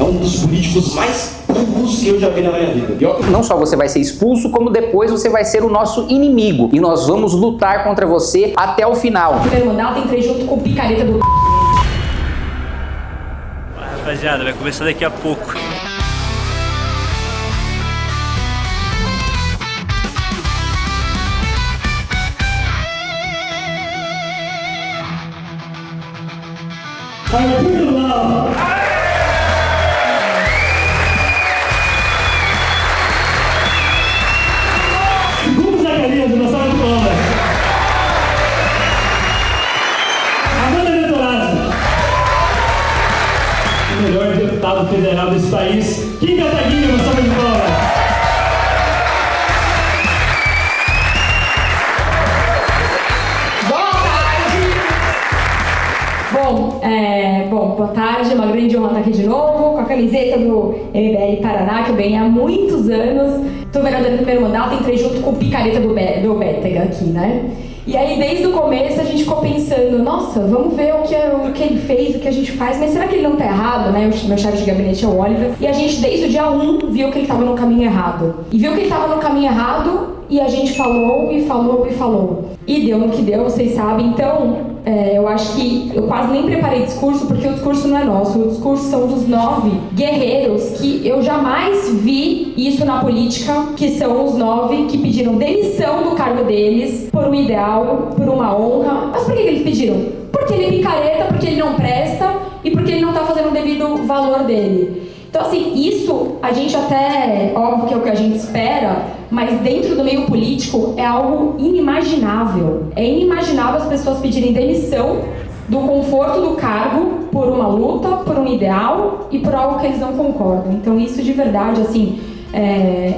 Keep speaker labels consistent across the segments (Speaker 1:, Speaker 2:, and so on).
Speaker 1: é um dos políticos mais burros que eu já vi na minha vida.
Speaker 2: Não só você vai ser expulso, como depois você vai ser o nosso inimigo. E nós vamos lutar contra você até o final.
Speaker 3: O primeiro mandato entrei junto com o picareta do...
Speaker 4: Rapaziada, vai começar daqui a pouco.
Speaker 5: Segundo Zacarias, uma salva de palmas. Amanda Venturado, o melhor deputado federal desse país. Kim Kataguiri, uma salva de palmas.
Speaker 3: Boa tarde, é uma grande honra estar aqui de novo, com a camiseta do MBL Paraná, que eu ganhei há muitos anos. Tô vereadora no primeiro mandato, entrei junto com o picareta do Bétega aqui, né? E aí, desde o começo, a gente ficou pensando, nossa, vamos ver o que ele fez, o que a gente faz, mas será que ele não tá errado, né? O meu chefe de gabinete é o Oliver. E a gente, desde o dia 1, viu que ele tava no caminho errado. E viu que ele tava no caminho errado, e a gente falou, e falou, e falou. E deu no que deu, vocês sabem. Então, eu acho que eu quase nem preparei discurso, porque o discurso não é nosso. O discurso são dos 9 guerreiros que eu jamais vi isso na política, que são os 9 que pediram demissão do cargo deles por um ideal, por uma honra. Mas por que eles pediram? Porque ele é picareta, porque ele não presta e porque ele não tá fazendo o devido valor dele. Então, assim, isso a gente até, óbvio que é o que a gente espera, mas dentro do meio político é algo inimaginável. É inimaginável as pessoas pedirem demissão do conforto do cargo por uma luta, por um ideal e por algo que eles não concordam. Então, isso de verdade, assim,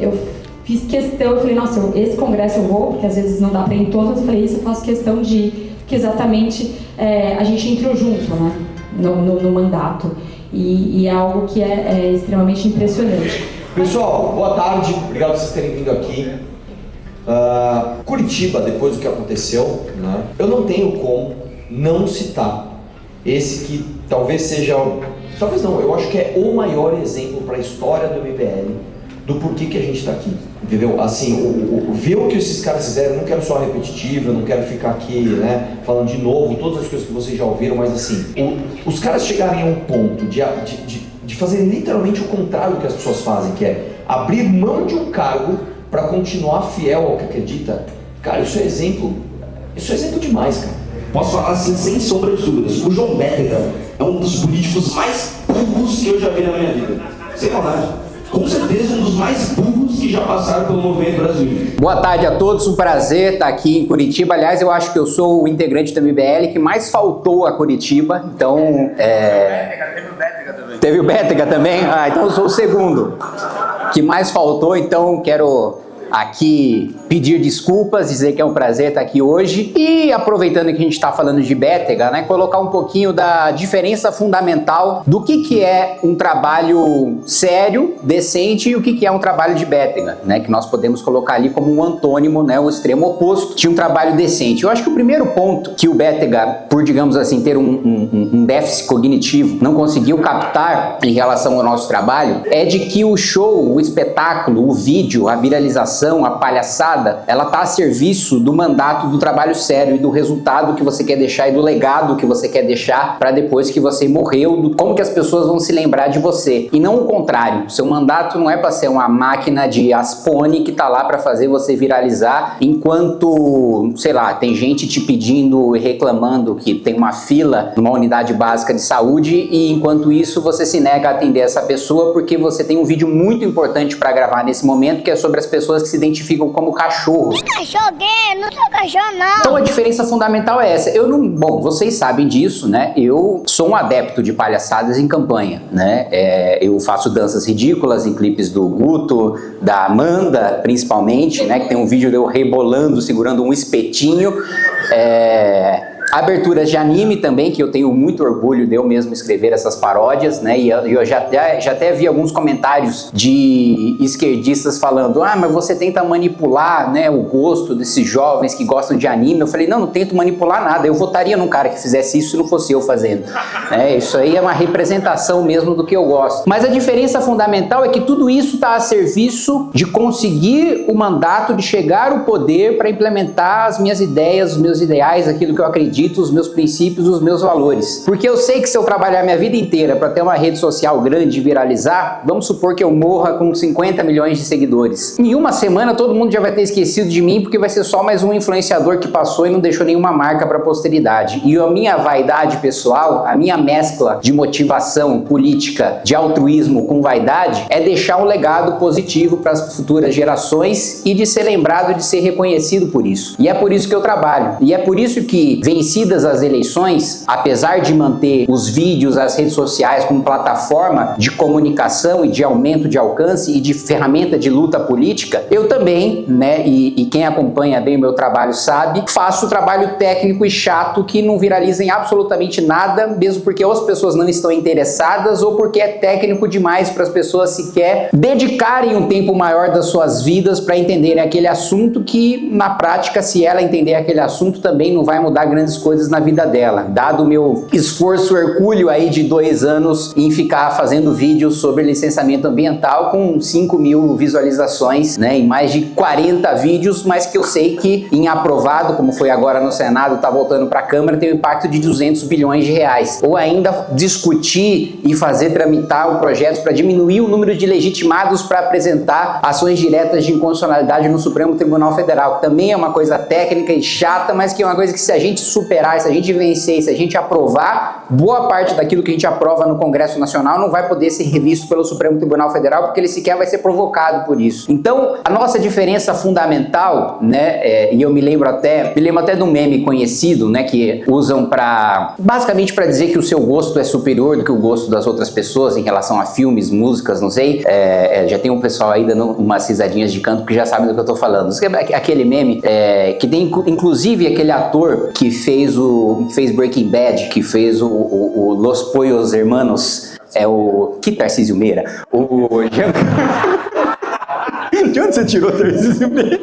Speaker 3: eu fiz questão, eu falei, nossa, esse congresso eu vou, porque às vezes não dá para ir em todos, eu falei, isso eu faço questão de que exatamente a gente entrou junto, né, no mandato. E é algo que é extremamente impressionante.
Speaker 1: Pessoal, boa tarde, obrigado por vocês terem vindo aqui. Curitiba, depois do que aconteceu, né, eu não tenho como não citar esse que talvez seja, talvez não, eu acho que é o maior exemplo para a história do MBL, do porquê que a gente está aqui, entendeu? Assim, ver o que esses caras fizeram, eu não quero só repetitivo, eu não quero ficar aqui, né, falando de novo todas as coisas que vocês já ouviram, mas assim, os caras chegarem a um ponto de fazer literalmente o contrário do que as pessoas fazem, que é abrir mão de um cargo para continuar fiel ao que acredita, cara, isso é exemplo demais, cara.
Speaker 6: Posso falar assim, sem sombra de dúvidas, o João Bétega é um dos políticos mais burros que eu já vi na minha vida. Sem maldade. Com certeza um dos mais burros que já passaram pelo movimento brasileiro.
Speaker 2: Boa tarde a todos, um prazer estar aqui em Curitiba. Aliás, eu acho que eu sou o integrante do MBL que mais faltou a Curitiba. Então, Teve o Bétega também? Ah, então eu sou o segundo que mais faltou, então quero aqui pedir desculpas, dizer que é um prazer estar aqui hoje e, aproveitando que a gente está falando de Bétega, né, colocar um pouquinho da diferença fundamental do que é um trabalho sério, decente, e o que é um trabalho de Bétega, né, que nós podemos colocar ali como um antônimo, né, o extremo oposto de um trabalho decente. Eu acho que o primeiro ponto que o Bétega, por, digamos assim, ter um déficit cognitivo, não conseguiu captar em relação ao nosso trabalho, é de que o show, o espetáculo, o vídeo, a viralização, a palhaçada, ela está a serviço do mandato do trabalho sério e do resultado que você quer deixar e do legado que você quer deixar para depois que você morreu, do como que as pessoas vão se lembrar de você. E não o contrário. Seu mandato não é para ser uma máquina de aspone que tá lá para fazer você viralizar, enquanto, sei lá, tem gente te pedindo e reclamando que tem uma fila numa unidade básica de saúde, e enquanto isso você se nega a atender essa pessoa porque você tem um vídeo muito importante para gravar nesse momento, que é sobre as pessoas que se identificam como cachorros.
Speaker 7: Cachorro gay, não sou cachorro não.
Speaker 2: Então a diferença fundamental é essa. Bom, vocês sabem disso, né? Eu sou um adepto de palhaçadas em campanha, né? Eu faço danças ridículas em clipes do Guto, da Amanda, principalmente, né? Que tem um vídeo de eu rebolando, segurando um espetinho. aberturas de anime também, que eu tenho muito orgulho de eu mesmo escrever essas paródias, né? E eu já até vi alguns comentários de esquerdistas falando: ah, mas você tenta manipular, né, o gosto desses jovens que gostam de anime. Eu falei: não tento manipular nada, eu votaria num cara que fizesse isso se não fosse eu fazendo. Isso aí é uma representação mesmo do que eu gosto. Mas a diferença fundamental é que tudo isso está a serviço de conseguir o mandato, de chegar ao poder para implementar as minhas ideias, os meus ideais, aquilo que eu acredito, os meus princípios, os meus valores. Porque eu sei que se eu trabalhar minha vida inteira para ter uma rede social grande e viralizar, vamos supor que eu morra com 50 milhões de seguidores. Em uma semana todo mundo já vai ter esquecido de mim, porque vai ser só mais um influenciador que passou e não deixou nenhuma marca para a posteridade. E a minha vaidade pessoal, a minha mescla de motivação política, de altruísmo com vaidade, é deixar um legado positivo para as futuras gerações e de ser lembrado, de ser reconhecido por isso. E é por isso que eu trabalho. E é por isso que, vencidas as eleições, apesar de manter os vídeos, as redes sociais como plataforma de comunicação e de aumento de alcance e de ferramenta de luta política, eu também, né, e quem acompanha bem o meu trabalho sabe, faço trabalho técnico e chato que não viraliza em absolutamente nada, mesmo porque ou as pessoas não estão interessadas ou porque é técnico demais para as pessoas sequer dedicarem um tempo maior das suas vidas para entenderem aquele assunto que, na prática, se ela entender aquele assunto, também não vai mudar grandes coisas na vida dela. Dado o meu esforço hercúleo aí de 2 anos em ficar fazendo vídeos sobre licenciamento ambiental com 5 mil visualizações, né, em mais de 40 vídeos, mas que eu sei que em aprovado, como foi agora no Senado, está voltando para a Câmara, tem um impacto de 200 bilhões de reais. Ou ainda discutir e fazer tramitar o projeto para diminuir o número de legitimados para apresentar ações diretas de inconstitucionalidade no Supremo Tribunal Federal, que também é uma coisa técnica e chata, mas que é uma coisa que, se a gente superar, se a gente vencer, se a gente aprovar, boa parte daquilo que a gente aprova no Congresso Nacional não vai poder ser revisto pelo Supremo Tribunal Federal, porque ele sequer vai ser provocado por isso. Então, a nossa diferença fundamental, né, e eu me lembro até de um meme conhecido, né, que usam basicamente para dizer que o seu gosto é superior do que o gosto das outras pessoas em relação a filmes, músicas, não sei. Já tem um pessoal aí dando umas risadinhas de canto que já sabe do que eu tô falando. Aquele meme que tem inclusive aquele ator que fez Breaking Bad, que fez o Los Pollos Hermanos, que Tarcísio Meira? De onde você tirou Tarcísio Meira?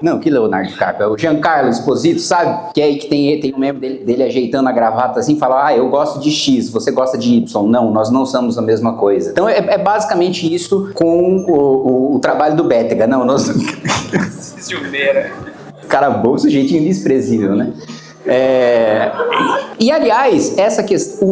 Speaker 2: Não, que Leonardo DiCaprio, é o Giancarlo Esposito, sabe? Que tem um meme dele ajeitando a gravata assim, fala: eu gosto de X, você gosta de Y. Não, nós não somos a mesma coisa. Então é basicamente isso com o trabalho do Bétega. Não, nós... Cara bom, sujeitinho desprezível, né? E aliás, essa questão,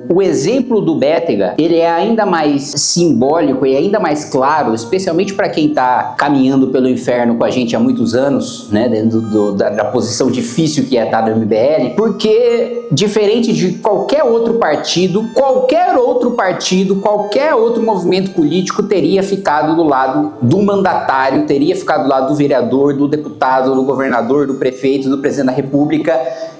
Speaker 2: o exemplo do Bétega, ele é ainda mais simbólico e ainda mais claro, especialmente para quem está caminhando pelo inferno com a gente há muitos anos, né, dentro da posição difícil que é estar no MBL, porque diferente de qualquer outro partido, qualquer outro movimento político teria ficado do lado do mandatário, teria ficado do lado do vereador, do deputado, do governador, do prefeito, do presidente da República,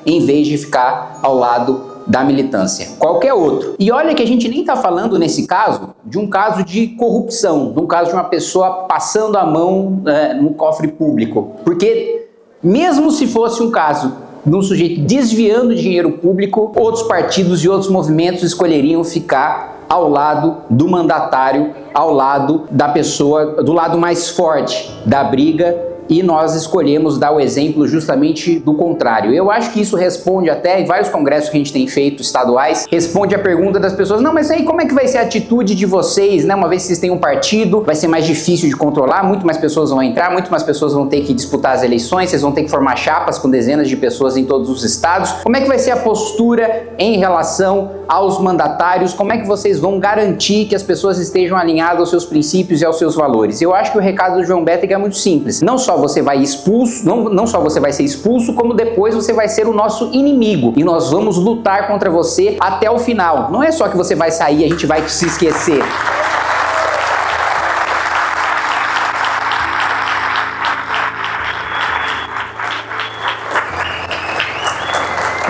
Speaker 2: em vez de ficar ao lado da militância. Qualquer outro. E olha que a gente nem está falando, nesse caso, de um caso de corrupção, de um caso de uma pessoa passando a mão no cofre público. Porque, mesmo se fosse um caso de um sujeito desviando dinheiro público, outros partidos e outros movimentos escolheriam ficar ao lado do mandatário, ao lado da pessoa, do lado mais forte da briga, e nós escolhemos dar o exemplo justamente do contrário. Eu acho que isso responde até, em vários congressos que a gente tem feito estaduais, responde a pergunta das pessoas: não, mas aí como é que vai ser a atitude de vocês, né? Uma vez que vocês têm um partido, vai ser mais difícil de controlar, muito mais pessoas vão entrar, muito mais pessoas vão ter que disputar as eleições, vocês vão ter que formar chapas com dezenas de pessoas em todos os estados. Como é que vai ser a postura em relação aos mandatários? Como é que vocês vão garantir que as pessoas estejam alinhadas aos seus princípios e aos seus valores? Eu acho que o recado do João Bétega é muito simples. Não só você vai expulso, não só você vai ser expulso, como depois você vai ser o nosso inimigo. E nós vamos lutar contra você até o final. Não é só que você vai sair e a gente vai se esquecer.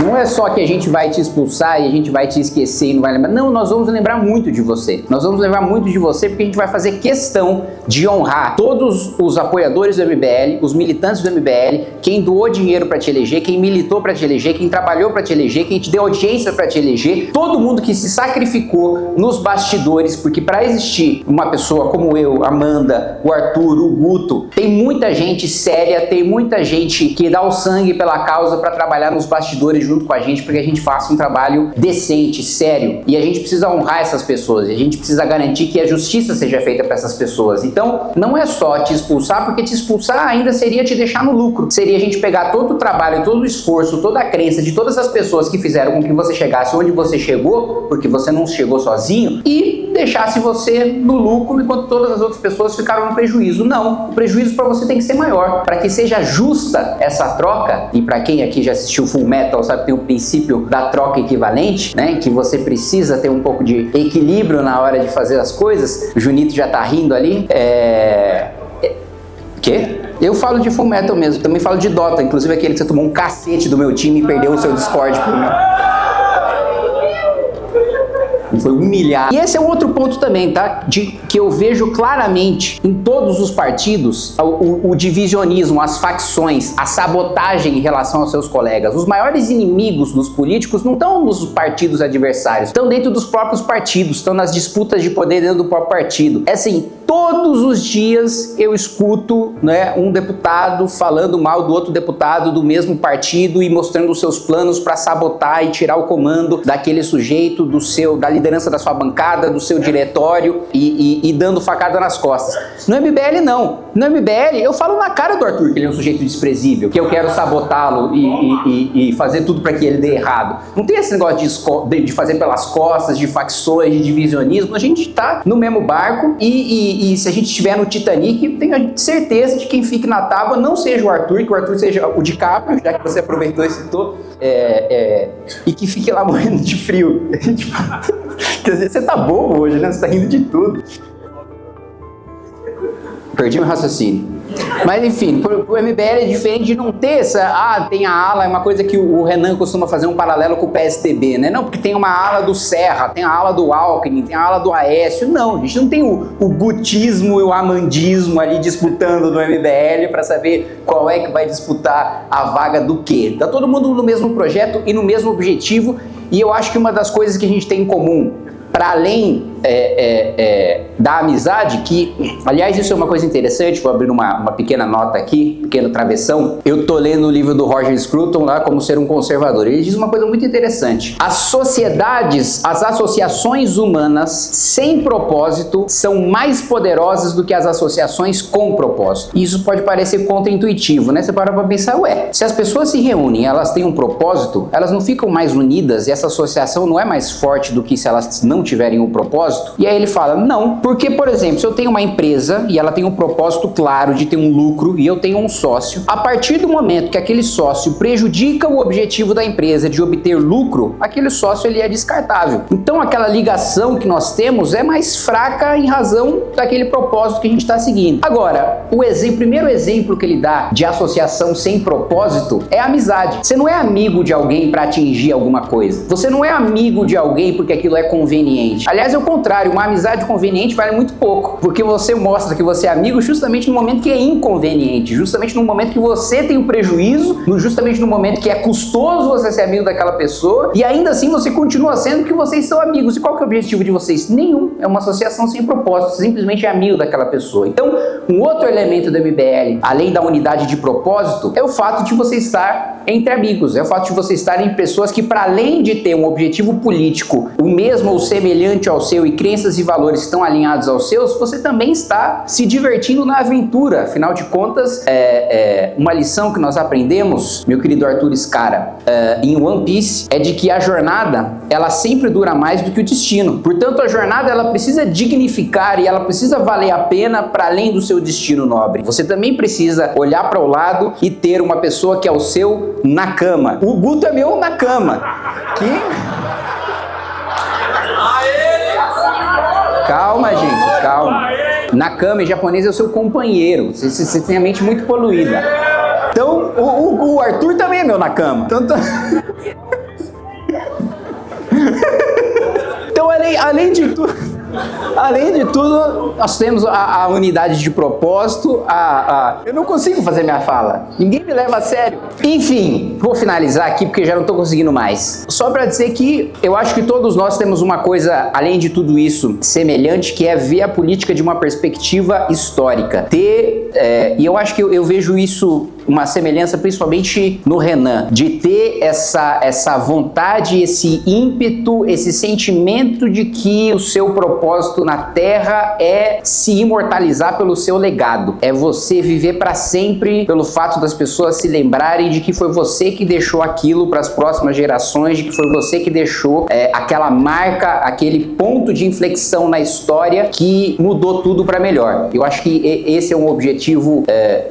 Speaker 2: Não é só que a gente vai te expulsar e a gente vai te esquecer e não vai lembrar. Não, nós vamos lembrar muito de você. Nós vamos lembrar muito de você porque a gente vai fazer questão de honrar todos os apoiadores do MBL, os militantes do MBL, quem doou dinheiro para te eleger, quem militou para te eleger, quem trabalhou para te eleger, quem te deu audiência para te eleger, todo mundo que se sacrificou nos bastidores, porque para existir uma pessoa como eu, Amanda, o Arthur, o Guto, tem muita gente séria, tem muita gente que dá o sangue pela causa para trabalhar nos bastidores junto com a gente, porque a gente faça um trabalho decente, sério, e a gente precisa honrar essas pessoas, e a gente precisa garantir que a justiça seja feita para essas pessoas. Então, não é só te expulsar, porque te expulsar ainda seria te deixar no lucro, seria a gente pegar todo o trabalho, todo o esforço, toda a crença de todas as pessoas que fizeram com que você chegasse onde você chegou, porque você não chegou sozinho, e deixasse você no lucro enquanto todas as outras pessoas ficaram no prejuízo. Não, o prejuízo para você tem que ser maior, para que seja justa essa troca, e para quem aqui já assistiu Full Metal sabe que tem o princípio da troca equivalente, né, que você precisa ter um pouco de equilíbrio na hora de fazer as coisas. O Junito já tá rindo ali. Quê? Eu falo de Full Metal mesmo, também falo de Dota, inclusive aquele que você tomou um cacete do meu time e perdeu o seu Discord por mim. Foi humilhado. E esse é um outro ponto também, tá? Que eu vejo claramente em todos os partidos o divisionismo, as facções, a sabotagem em relação aos seus colegas. Os maiores inimigos dos políticos não estão nos partidos adversários, estão dentro dos próprios partidos, estão nas disputas de poder dentro do próprio partido. É assim, todos os dias eu escuto, né, um deputado falando mal do outro deputado do mesmo partido e mostrando os seus planos para sabotar e tirar o comando daquele sujeito, da liderança da sua bancada, do seu diretório e dando facada nas costas. No MBL não. No MBL eu falo na cara do Arthur que ele é um sujeito desprezível, que eu quero sabotá-lo e fazer tudo para que ele dê errado. Não tem esse negócio de fazer pelas costas, de facções, de divisionismo. A gente tá no mesmo barco e se a gente estiver no Titanic, tenho certeza de que quem fique na tábua não seja o Arthur, que o Arthur seja o DiCaprio, já que você aproveitou e citou, e que fique lá morrendo de frio. Quer dizer, você tá bobo hoje, né? Você tá rindo de tudo. Perdi meu raciocínio. Mas enfim, pro MBL é diferente de não ter essa... tem a ala, é uma coisa que o Renan costuma fazer um paralelo com o PSDB, né? Não, porque tem uma ala do Serra, tem a ala do Alckmin, tem a ala do Aécio. Não, a gente não tem o gutismo e o amandismo ali disputando no MBL para saber qual é que vai disputar a vaga do quê. Tá todo mundo no mesmo projeto e no mesmo objetivo, e eu acho que uma das coisas que a gente tem em comum, para além da amizade, que, aliás, isso é uma coisa interessante, vou abrir uma pequena nota aqui, pequeno travessão. Eu tô lendo o livro do Roger Scruton lá, Como Ser um Conservador. Ele diz uma coisa muito interessante. As sociedades, as associações humanas sem propósito são mais poderosas do que as associações com propósito. Isso pode parecer contraintuitivo, né? Você para pra pensar, se as pessoas se reúnem, elas têm um propósito, elas não ficam mais unidas e essa associação não é mais forte do que se elas não tiverem um propósito? E aí ele fala, não, porque, por exemplo, se eu tenho uma empresa e ela tem um propósito claro de ter um lucro e eu tenho um sócio, a partir do momento que aquele sócio prejudica o objetivo da empresa de obter lucro, aquele sócio ele é descartável. Então aquela ligação que nós temos é mais fraca em razão daquele propósito que a gente está seguindo. Agora, o primeiro exemplo que ele dá de associação sem propósito é a amizade. Você não é amigo de alguém para atingir alguma coisa. Você não é amigo de alguém porque aquilo é conveniente. Aliás, é o contrário, uma amizade conveniente vale muito pouco, porque você mostra que você é amigo justamente no momento que é inconveniente, justamente no momento que você tem um prejuízo, justamente no momento que é custoso você ser amigo daquela pessoa, e ainda assim você continua sendo que vocês são amigos. E qual que é o objetivo de vocês? Nenhum. É uma associação sem propósito, simplesmente é amigo daquela pessoa. Então, um outro elemento do MBL, além da unidade de propósito, é o fato de você estar entre amigos, é o fato de você estar em pessoas que, para além de ter um objetivo político, o mesmo ou semelhante ao seu, e crenças e valores estão alinhados aos seus, você também está se divertindo na aventura. Afinal de contas, uma lição que nós aprendemos, meu querido Arthur Scara, em One Piece, é de que a jornada, ela sempre dura mais do que o destino. Portanto, a jornada, ela precisa dignificar e ela precisa valer a pena para além do seu destino nobre. Você também precisa olhar para o lado e ter uma pessoa que é o seu Nakama. O Guto é meu Nakama. Calma, gente, calma. Nakama em japonês é o seu companheiro. Você tem a mente muito poluída. Então, o Arthur também é meu Nakama. Então, além de tudo, nós temos a unidade de propósito, eu não consigo fazer minha fala, ninguém me leva a sério. Enfim, vou finalizar aqui porque já não estou conseguindo mais. Só para dizer que eu acho que todos nós temos uma coisa, além de tudo isso, semelhante, que é ver a política de uma perspectiva histórica. E eu acho que eu vejo isso, uma semelhança principalmente no Renan, de ter essa vontade, esse ímpeto, esse sentimento de que o seu propósito na Terra é se imortalizar pelo seu legado. É você viver para sempre pelo fato das pessoas se lembrarem de que foi você que deixou aquilo para as próximas gerações, de que foi você que deixou aquela marca, aquele ponto de inflexão na história que mudou tudo para melhor. Eu acho que esse é um objetivo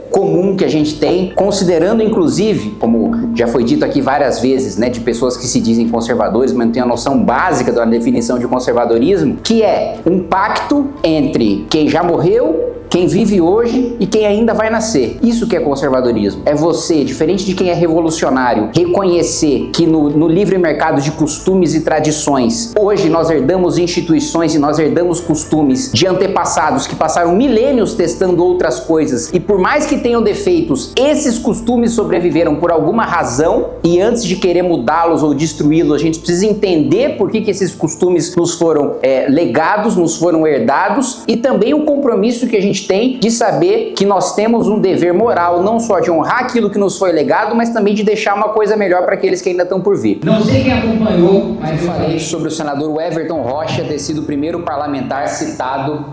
Speaker 2: comum que a gente tem, considerando inclusive, como já foi dito aqui várias vezes, né, de pessoas que se dizem conservadores, mas não têm a noção básica da definição de conservadorismo, que é um pacto entre quem já morreu, quem vive hoje e quem ainda vai nascer. Isso que é conservadorismo. É você, diferente de quem é revolucionário, reconhecer que no livre mercado de costumes e tradições, hoje nós herdamos instituições e nós herdamos costumes de antepassados que passaram milênios testando outras coisas, e por mais que tenham defeitos, esses costumes sobreviveram por alguma razão, e antes de querer mudá-los ou destruí-los, a gente precisa entender por que esses costumes nos foram legados, nos foram herdados, e também o compromisso que a gente tem de saber que nós temos um dever moral, não só de honrar aquilo que nos foi legado, mas também de deixar uma coisa melhor para aqueles que ainda estão por vir. Não sei quem acompanhou, mas eu falei sobre o senador Everton Rocha ter sido o primeiro parlamentar citado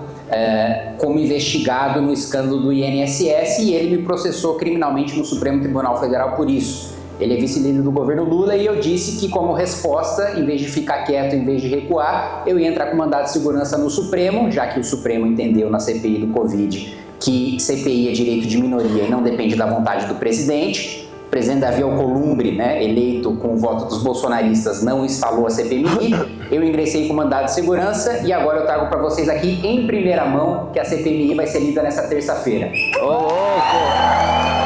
Speaker 2: como investigado no escândalo do INSS, e ele me processou criminalmente no Supremo Tribunal Federal por isso. Ele é vice-líder do governo Lula, e eu disse que, como resposta, em vez de ficar quieto, em vez de recuar, eu ia entrar com mandado de segurança no Supremo, já que o Supremo entendeu na CPI do Covid que CPI é direito de minoria e não depende da vontade do presidente. O presidente Davi Alcolumbre, né, eleito com o voto dos bolsonaristas, não instalou a CPMI. Eu ingressei com mandado de segurança e agora eu trago para vocês aqui em primeira mão que a CPMI vai ser lida nessa terça-feira. Ô, louco!